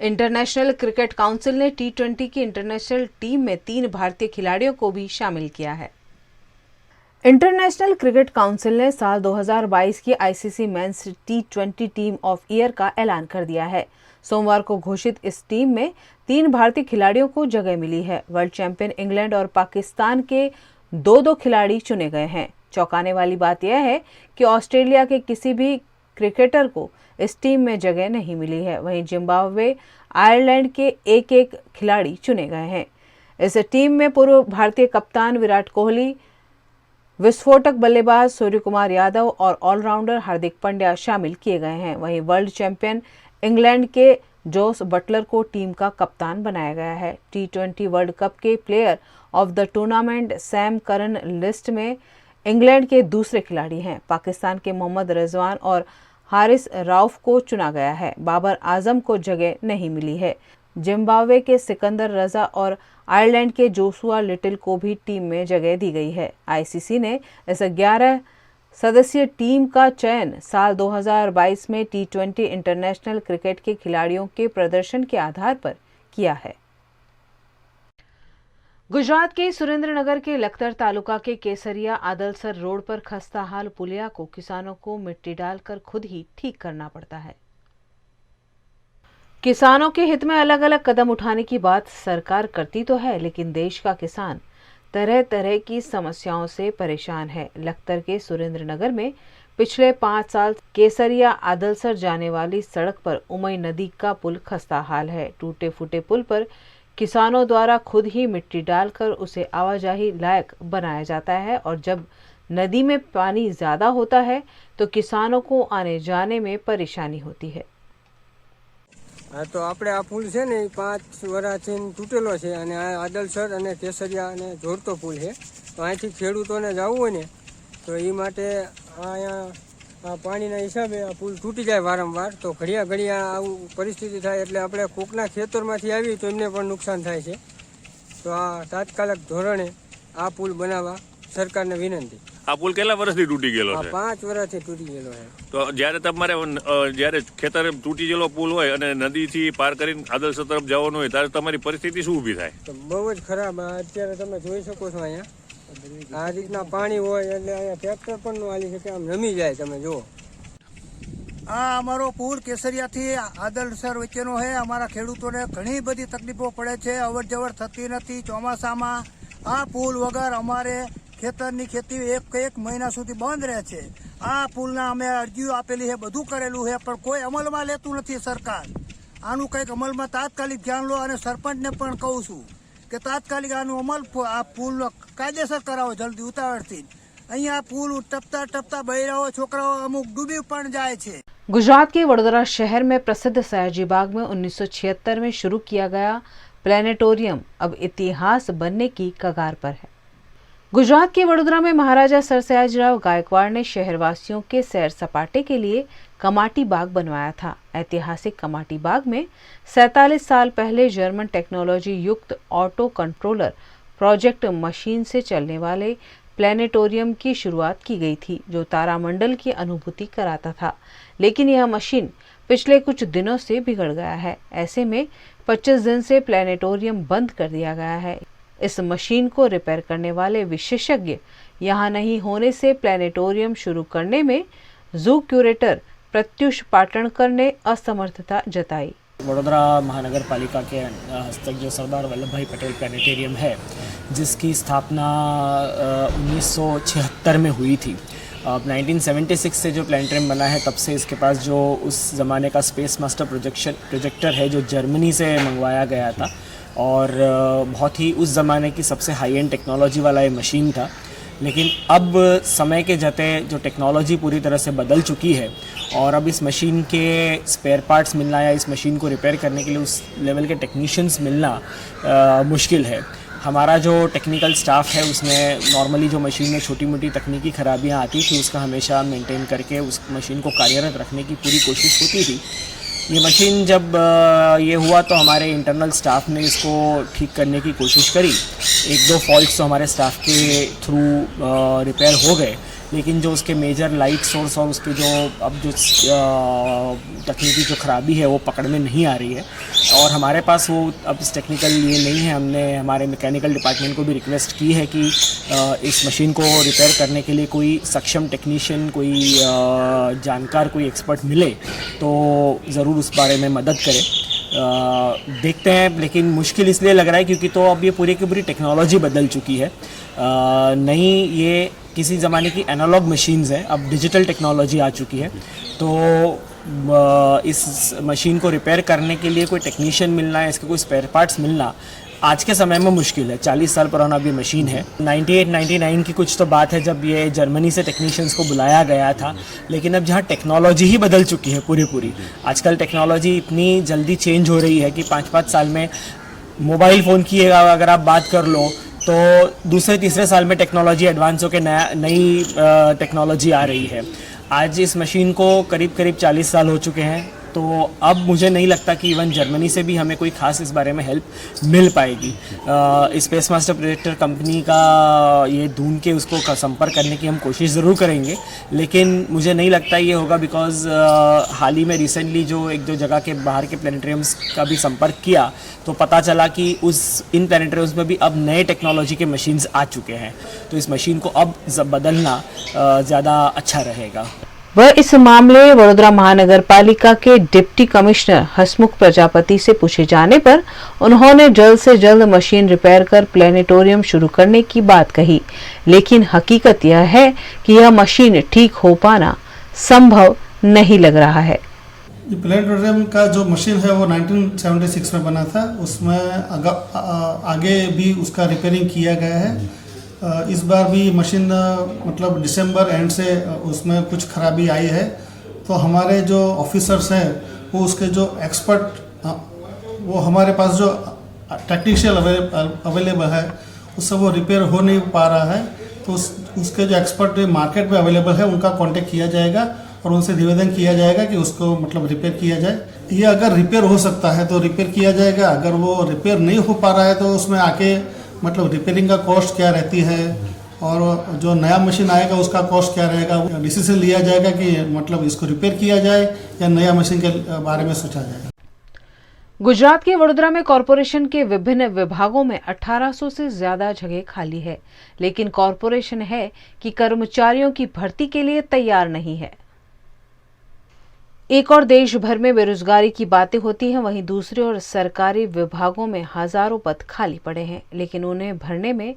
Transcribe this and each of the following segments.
International cricket council ने T20 की international team में 3 भारतीय खिलाड़ियों को भी शामिल किया है। इंटरनेशनल क्रिकेट काउंसिल ने साल 2022 की ICC men's T20 team of year का ऐलान कर दिया है। सोमवार को घोषित इस टीम में 3 भारतीय खिलाड़ियों को जगह मिली है। वर्ल्ड चैंपियन इंग्लैंड और पाकिस्तान के 2-2 खिलाड़ी चुने गए हैं। चौंकाने वाली बात यह है कि ऑस्ट्रेलिया के किसी भी क्रिकेटर को इस टीम में जगह नहीं मिली है। वहीं जिम्बाब्वे, आयरलैंड के एक खिलाड़ी चुने गए हैं। इस टीम में पूर्व भारतीय कप्तान विराट कोहली, विस्फोटक बल्लेबाज सूर्यकुमार यादव और ऑलराउंडर हार्दिक पांड्या शामिल किए गए हैं। वहीं वर्ल्ड चैंपियन इंग्लैंड के जोस बटलर को टीम का कप्तान बनाया गया है। T20 वर्ल्ड कप के player of the tournament Sam Curran list में इंग्लैंड के दूसरे खिलाड़ी हैं। पाकिस्तान के मोहम्मद रिजवान और हारिस रऊफ को चुना गया है। बाबर आजम को जगह नहीं मिली है। जिम्बाब्वे के सिकंदर रजा और आयरलैंड के जोशुआ लिटिल को भी टीम में जगह दी गई है। आईसीसी ने इस 11 सदस्यीय टीम का चयन साल 2022 में T20 इंटरनेशनल क्रिकेट के खिलाड़ियों के प्रदर्शन के आधार पर किया है। गुजरात के सुरेंद्रनगर के लखतर तालुका के केसरिया आदलसर रोड पर खस्ताहाल पुलिया को किसानों को मिट्टी डालकर खुद ही ठीक करना पड़ता है। किसानों के हित में अलग अलग कदम उठाने की बात सरकार करती तो है, लेकिन देश का किसान तरह तरह की समस्याओं से परेशान है। लखतर के सुरेंद्रनगर में पिछले 5 साल केसरिया आदलसर जाने वाली सड़क पर उमई नदी का पुल खस्ताहाल है। टूटे फूटे पुल पर किसानों द्वारा खुद ही मिट्टी डालकर उसे आवाजाही लायक बनाया जाता है और जब नदी में पानी ज्यादा होता है तो किसानों को आने जाने में परेशानी होती है। हाँ, तो આપણે આ પુલ છે ને 5 વર્ષથી તૂટેલો છે અને આ આદલસર અને કેસરિયા અને જોડતો પુલ છે। તો અહીંથી ખેડૂતોને જવું હોય ને તો એ માટે અહીંયા પાણીના હિસાબે આ પુલ તૂટી જાય વારંવાર। તો ઘડિયા ઘડિયા આવું પરિસ્થિતિ થાય એટલે આપણે કોકના ખેતરમાંથી આવી તો એમને પણ નુકસાન થાય છે। તો આ તાત્કાલિક ધોરણે આ પુલ બનાવવા સરકારને વિનંતી। આ પુલ કેટલા વર્ષથી તૂટી ગયેલો છે? 5 વર્ષથી તૂટી ગયેલો છે। તો જ્યારે તમારે જ્યારે ખેતરે તૂટી ગયેલો પુલ હોય અને નદીથી પાર કરીને આદલસર તરફ જવાનું હોય ત્યારે તમારી પરિસ્થિતિ શું ઊભી થાય? તો બહુ જ ખરાબ। અત્યારે તમે જોઈ શકો છો અહીંયા આ રીતના પાણી હોય એટલે અહીંયા ટ્રેક્ટર પણ ન હાલી શકે, આમ નમી જાય। તમે જુઓ આ અમારો પુલ કેસરિયાથી આદલસર વચ્ચેનો છે। અમારા ખેડૂતોને ઘણી બધી તકલીફો પડે છે, અવર જવર થતી નથી। ચોમાસામાં આ પુલ વગર અમારે ખેતરની ખેતી એક મહિના સુધી બંધ રહે છે। આ પુલના અમે અરજીઓ આપેલી છે, બધું કરેલું છે, પણ કોઈ અમલમાં લેતું નથી સરકાર। આનું કંઈક અમલમાં તાત્કાલિક ધ્યાન લો અને સરપંચને પણ કહું છું કે તાત્કાલિક આનું અમલ આ પુલ કાયદેસર કરાવો જલ્દી ઉતાવળથી। અહીંયા પુલ ટપતા ટપતા બૈરાઓ છોકરાઓ અમુક ડૂબી પણ જાય છે। गुजरात के वडोदरा शहर में प्रसिद्ध सयाजी बाग में 1976 में शुरू किया गया प्लेनेटोरियम अब इतिहास बनने की कगार पर है। गुजरात के वडोदरा में महाराजा सर सयाजीराव गायकवाड़ ने शहरवासियों के सैर सपाटे के लिए कमाटी बाग बनवाया था। ऐतिहासिक कमाटी बाग में 47 साल पहले जर्मन टेक्नोलॉजी युक्त ऑटो कंट्रोलर प्रोजेक्ट मशीन से चलने वाले प्लेनेटोरियम की शुरुआत की गई थी, जो तारामंडल की अनुभूति कराता था। लेकिन यह मशीन पिछले कुछ दिनों से बिगड़ गया है। ऐसे में 25 दिन से प्लेनेटोरियम बंद कर दिया गया है। इस मशीन को रिपेयर करने वाले विशेषज्ञ यहाँ नहीं होने से प्लेनेटोरियम शुरू करने में जू क्यूरेटर प्रत्युष पाटणकर ने असमर्थता जताई। वडोदरा महानगर पालिका के हस्तक जो सरदार वल्लभ भाई पटेल प्लेनेटेरियम है, जिसकी स्थापना 1976 में हुई थी। अब 1976 से जो प्लेनेटेरियम बना है, तब से इसके पास जो उस ज़माने का स्पेस मास्टर प्रोजेक्टर है जो जर्मनी से मंगवाया गया था और बहुत ही उस ज़माने की सबसे हाई एंड टेक्नोलॉजी वाला ये मशीन था। लेकिन अब समय के जते जो टेक्नोलॉजी पूरी तरह से बदल चुकी है और अब इस मशीन के स्पेयर पार्ट्स मिलना या इस मशीन को रिपेयर करने के लिए उस लेवल के टेक्नीशियंस मिलना मुश्किल है। हमारा जो टेक्निकल स्टाफ है उसने नॉर्मली जो मशीन में छोटी मोटी तकनीकी खराबियां आती थी उसका हमेशा मेंटेन करके उस मशीन को कार्यरत रखने की पूरी कोशिश होती थी। ये मशीन जब ये हुआ तो हमारे इंटरनल स्टाफ ने इसको ठीक करने की कोशिश करी। 1-2 फॉल्ट्स तो हमारे स्टाफ के थ्रू रिपेयर हो गए, लेकिन जो उसके मेजर लाइट सोर्स और उसके जो अब जो तकनीकी जो ख़राबी है वो पकड़ में नहीं आ रही है, और हमारे पास वो अब इस टेक्निकल ये नहीं है। हमने हमारे मैकेनिकल डिपार्टमेंट को भी रिक्वेस्ट की है कि इस मशीन को रिपेयर करने के लिए कोई सक्षम टेक्नीशियन, कोई जानकार, कोई एक्सपर्ट मिले तो ज़रूर उस बारे में मदद करें। देखते हैं, लेकिन मुश्किल इसलिए लग रहा है क्योंकि तो अब ये पूरी की पूरी टेक्नोलॉजी बदल चुकी है। नहीं, ये किसी ज़माने की एनालॉग मशीन्स हैं, अब डिजिटल टेक्नोलॉजी आ चुकी है। तो इस मशीन को रिपेयर करने के लिए कोई टेक्नीशियन मिलना है, इसके कोई स्पेयर पार्ट्स मिलना आज के समय में मुश्किल है। 40 साल पुराना भी मशीन है। 98-99 की कुछ तो बात है जब ये जर्मनी से टेक्नीशियंस को बुलाया गया था, लेकिन अब जहाँ टेक्नोलॉजी ही बदल चुकी है पूरी। आजकल टेक्नोलॉजी इतनी जल्दी चेंज हो रही है कि 5-5 साल में मोबाइल फ़ोन की अगर आप बात कर लो तो दूसरे तीसरे साल में टेक्नोलॉजी एडवांस होकर नई टेक्नोलॉजी आ रही है। आज इस मशीन को करीब 40 साल हो चुके हैं, तो अब मुझे नहीं लगता कि इवन जर्मनी से भी हमें कोई ख़ास इस बारे में हेल्प मिल पाएगी। स्पेस मास्टर प्रोजेक्टर कंपनी का ये ढूंढ के उसको संपर्क करने की हम कोशिश ज़रूर करेंगे, लेकिन मुझे नहीं लगता ये होगा बिकॉज़ हाल ही में रिसेंटली जो 1-2 जगह के बाहर के प्लानिटोरियम्स का भी संपर्क किया तो पता चला कि इन प्लानिटोरियम्स में भी अब नए टेक्नोलॉजी के मशीन्स आ चुके हैं, तो इस मशीन को अब बदलना ज़्यादा अच्छा रहेगा। वह इस मामले में वडोदरा महानगर पालिका के डिप्टी कमिश्नर हसमुख प्रजापति से पूछे जाने पर उन्होंने जल्द से जल्द मशीन रिपेयर कर प्लेनेटोरियम शुरू करने की बात कही, लेकिन हकीकत यह है कि यह मशीन ठीक हो पाना संभव नहीं लग रहा है। प्लेनेटोरियम का जो मशीन है वो 1976 में बना था, उसमें आगे भी उसका रिपेयरिंग किया गया है। इस बार भी मशीन मतलब दिसंबर एंड से उसमें कुछ खराबी आई है, तो हमारे जो ऑफिसर्स हैं वो उसके जो एक्सपर्ट वो हमारे पास जो टेक्नीशियन अवेलेबल है उससे वो रिपेयर हो नहीं पा रहा है, तो उसके जो एक्सपर्ट मार्केट में अवेलेबल है उनका कांटेक्ट किया जाएगा और उनसे निवेदन किया जाएगा कि उसको मतलब रिपेयर किया जाए। ये अगर रिपेयर हो सकता है तो रिपेयर किया जाएगा, अगर वो रिपेयर नहीं हो पा रहा है तो उसमें आके मतलब रिपेयरिंग का कॉस्ट क्या रहती है और जो नया मशीन आएगा उसका कॉस्ट क्या रहेगा, डिसीजन लिया जाएगा कि मतलब इसको रिपेयर किया जाए या नया मशीन के बारे में सोचा जाएगा। गुजरात के वडोदरा में कॉरपोरेशन के विभिन्न विभागों में 1800 से ज्यादा जगह खाली है, लेकिन कॉरपोरेशन है कि कर्मचारियों की भर्ती के लिए तैयार नहीं है। एक और देश भर में बेरोजगारी की बातें होती हैं, वहीं दूसरी ओर सरकारी विभागों में हजारों पद खाली पड़े हैं, लेकिन उन्हें भरने में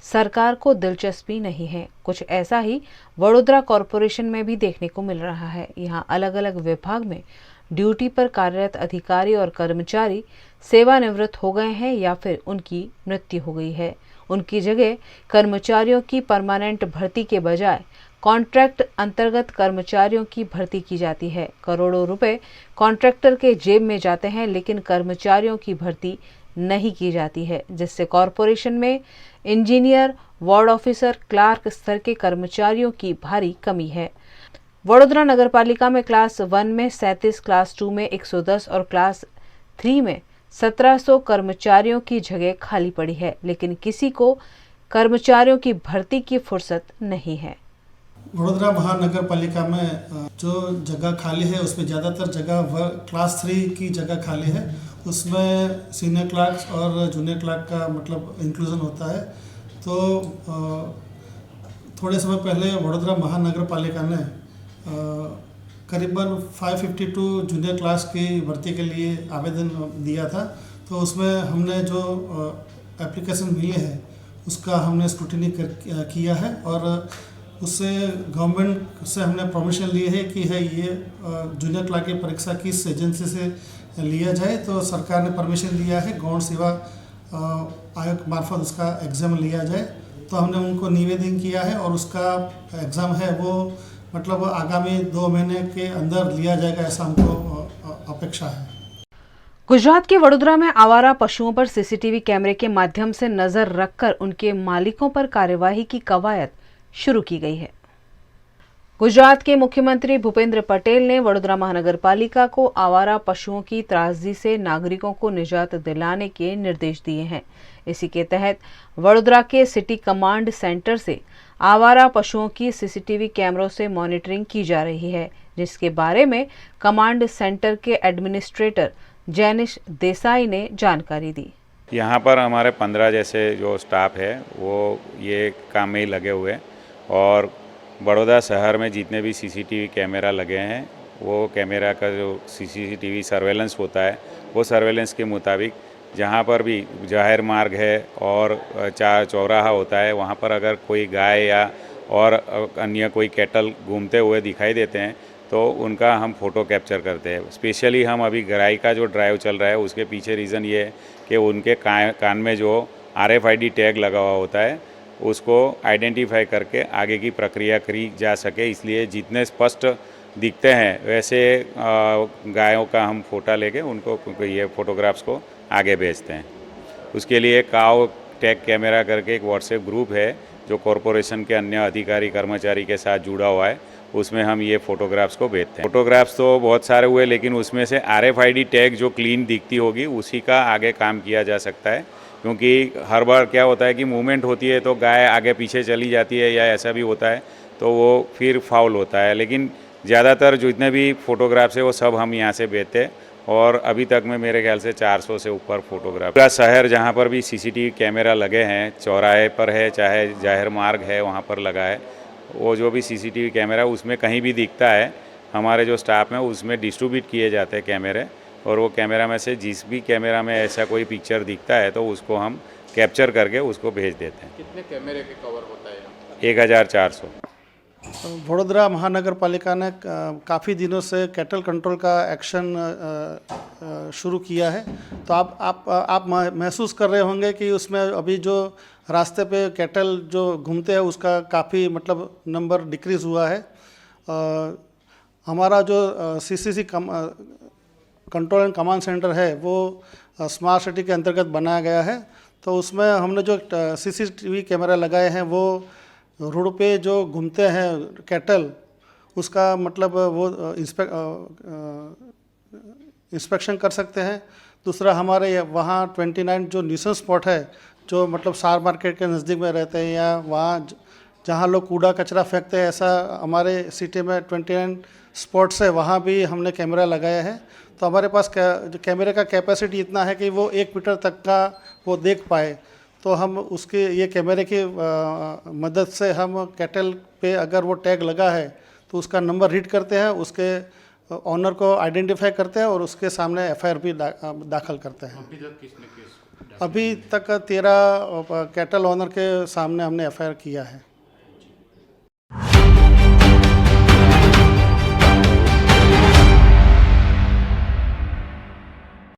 सरकार को दिलचस्पी नहीं है। कुछ ऐसा ही वडोदरा कॉरपोरेशन में भी देखने को मिल रहा है। यहां अलग अलग विभाग में ड्यूटी पर कार्यरत अधिकारी और कर्मचारी सेवानिवृत्त हो गए हैं या फिर उनकी मृत्यु हो गई है। उनकी जगह कर्मचारियों की परमानेंट भर्ती के बजाय कॉन्ट्रैक्ट अंतर्गत कर्मचारियों की भर्ती की जाती है। करोड़ों रुपए कॉन्ट्रैक्टर के जेब में जाते हैं, लेकिन कर्मचारियों की भर्ती नहीं की जाती है, जिससे कॉरपोरेशन में इंजीनियर, वार्ड ऑफिसर, क्लार्क स्तर के कर्मचारियों की भारी कमी है। वडोदरा नगर पालिका में क्लास 1 में 37, क्लास 2 में 110 और क्लास 3 में 1700 कर्मचारियों की जगह खाली पड़ी है, लेकिन किसी को कर्मचारियों की भर्ती की फुर्सत नहीं है। वडोदरा महानगर पालिका में जो जगह खाली है उसमें ज़्यादातर जगह क्लास 3 की जगह खाली है, उसमें सीनियर क्लार्क्स और जूनियर क्लार्क का मतलब इंक्लूजन होता है। तो थोड़े समय पहले वडोदरा महानगर पालिका ने करीबन 552 जूनियर क्लास की भर्ती के लिए आवेदन दिया था, तो उसमें हमने जो एप्लीकेशन मिले हैं उसका हमने स्क्रूटिनी किया है और उससे गवर्नमेंट से हमने परमिशन ली है कि ये जूनियर क्लार्क की परीक्षा किस एजेंसी से लिया जाए, तो सरकार ने परमिशन दिया है गौण सेवा आयोग मार्फत उसका एग्ज़ाम लिया जाए। तो हमने उनको निवेदन किया है और उसका एग्ज़ाम है वो मतलब आगामी 2 महीने के अंदर लिया जाएगा, ऐसा हमको अपेक्षा है। गुजरात के वडोदरा में आवारा पशुओं पर सीसीटीवी कैमरे के माध्यम से नजर रखकर उनके मालिकों पर कार्यवाही की कवायद शुरू की गई है। गुजरात के मुख्यमंत्री भूपेंद्र पटेल ने वडोदरा महानगर पालिका को आवारा पशुओं की त्रासदी से नागरिकों को निजात दिलाने के निर्देश दिए हैं। इसी के तहत वडोदरा के सिटी कमांड सेंटर से आवारा पशुओं की सीसीटीवी कैमरों से मॉनिटरिंग की जा रही है, जिसके बारे में कमांड सेंटर के एडमिनिस्ट्रेटर जैनिश देसाई ने जानकारी दी। यहाँ पर हमारे 15 जैसे जो स्टाफ है वो ये काम में ही लगे हुए हैं और बड़ौदा शहर में जितने भी सीसीटीवी कैमरा लगे हैं वो कैमरा का जो सीसीटीवी सर्वेलेंस होता है वो सर्वेलेंस के मुताबिक जहाँ पर भी जाहिर मार्ग है और चौराहा होता है वहाँ पर अगर कोई गाय या और अन्य कोई कैटल घूमते हुए दिखाई देते हैं तो उनका हम फ़ोटो कैप्चर करते हैं। स्पेशली हम अभी गराई का जो ड्राइव चल रहा है उसके पीछे रीज़न ये है कि उनके कान में जो RFID टैग लगा हुआ होता है उसको आइडेंटिफाई करके आगे की प्रक्रिया करी जा सके, इसलिए जितने स्पष्ट दिखते हैं वैसे गायों का हम फ़ोटो लेके उनको ये फ़ोटोग्राफ्स को आगे भेजते हैं। उसके लिए काव टैग कैमरा करके एक व्हाट्सएप ग्रुप है जो कॉरपोरेशन के अन्य अधिकारी कर्मचारी के साथ जुड़ा हुआ है, उसमें हम ये फ़ोटोग्राफ्स को भेजते हैं। फ़ोटोग्राफ्स तो बहुत सारे हुए लेकिन उसमें से RFID टैग जो क्लीन दिखती होगी उसी का आगे काम किया जा सकता है, क्योंकि हर बार क्या होता है कि मूवमेंट होती है तो गाय आगे पीछे चली जाती है या ऐसा भी होता है तो वो फिर फाउल होता है। लेकिन ज़्यादातर जितने भी फ़ोटोग्राफ्स है वो सब हम यहाँ से भेजते हैं और अभी तक में मेरे ख्याल से 400 से ऊपर फोटोग्राफ। पूरा शहर जहाँ पर भी CCTV कैमरा लगे हैं, चौराहे पर है चाहे जाहिर मार्ग है वहाँ पर लगा है, वो जो भी CCTV कैमरा उसमें कहीं भी दिखता है हमारे जो स्टाफ में उसमें डिस्ट्रीब्यूट किए जाते हैं कैमरे और वो कैमरा में से जिस भी कैमरा में ऐसा कोई पिक्चर दिखता है तो उसको हम कैप्चर करके उसको भेज देते हैं। कितने कैमरे के कवर होता है? 1400। वडोदरा महानगर पालिका ने काफ़ी दिनों से कैटल कंट्रोल का एक्शन शुरू किया है, तो आप महसूस कर रहे होंगे कि उसमें अभी जो रास्ते पे कैटल जो घूमते हैं उसका काफ़ी मतलब नंबर डिक्रीज़ हुआ है। हमारा जो CCC control and command centre है वो स्मार्ट सिटी के अंतर्गत बनाया गया है, तो उसमें हमने जो CCTV कैमरा लगाए हैं वो रोड पे जो घूमते हैं कैटल उसका मतलब वो इंस्पेक्शन कर सकते हैं। दूसरा हमारे वहाँ 29 जो न्यूसेंस स्पॉट है जो मतलब सार मार्केट के नज़दीक में रहते हैं या वहाँ जहाँ लोग कूड़ा कचरा फेंकते हैं, ऐसा हमारे सिटी में 29 स्पॉट्स है, वहाँ भी हमने कैमरा लगाया है। तो हमारे पास कैमरे का कैपेसिटी इतना है कि वो 1 मीटर तक का वो देख पाए, तो हम उसके ये कैमरे की मदद से हम कैटल पे अगर वो टैग लगा है तो उसका नंबर रीड करते हैं, उसके ऑनर को आइडेंटिफाई करते हैं और उसके सामने FIR भी दाखिल करते हैं। अभी तक 13 कैटल ऑनर के सामने हमने FIR किया है।